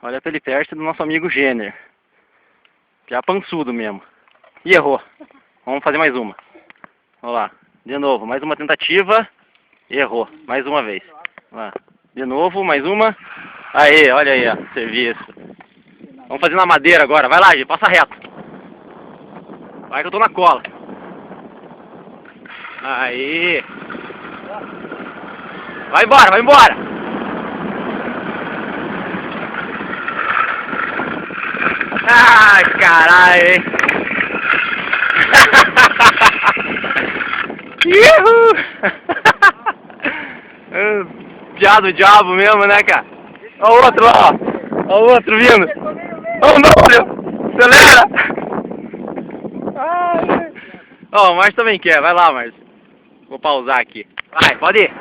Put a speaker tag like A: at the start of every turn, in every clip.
A: Olha a peripécia do nosso amigo Jenner. Já pançudo mesmo. E errou. Vamos fazer mais uma. Vamos lá. De novo, mais uma tentativa. Errou. Mais uma vez. Vamos lá. De novo, mais uma. Aí, olha aí, ó. Serviço. Vamos fazer na madeira agora. Vai lá, Gi, passa reto. Vai que eu tô na cola. Aí. Vai embora, vai embora. Ai, caralho, hein? Piada do diabo mesmo, né, cara? Olha o outro lá, ó. Olha o outro vindo. Oh, não, meu. Acelera. Ó, o Márcio também quer. Vai lá, Márcio. Vou pausar aqui. Vai, pode ir.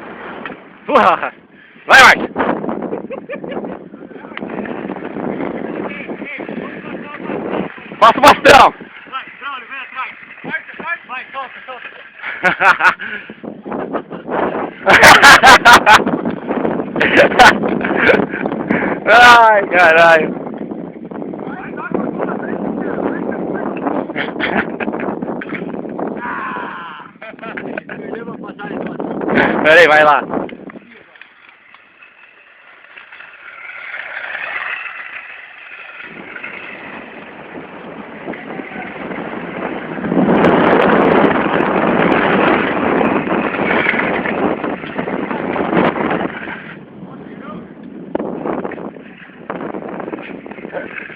A: Vai, Márcio. Passa o bastão.
B: Vai, Braulio, vem atrás. Vai, solta.
A: Ai, caralho. Peraí, vai lá.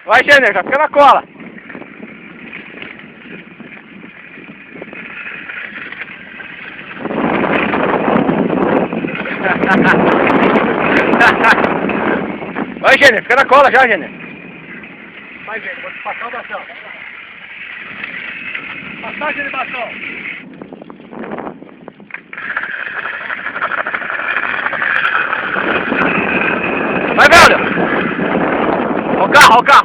A: Vai, Jenner, já fica na cola. Vai, Jenner, fica na cola já, Jenner.
B: Vai, gente, vou te passar o bastão. Passagem de bastão.
A: Vai, velho. Ó o carro, ó o carro.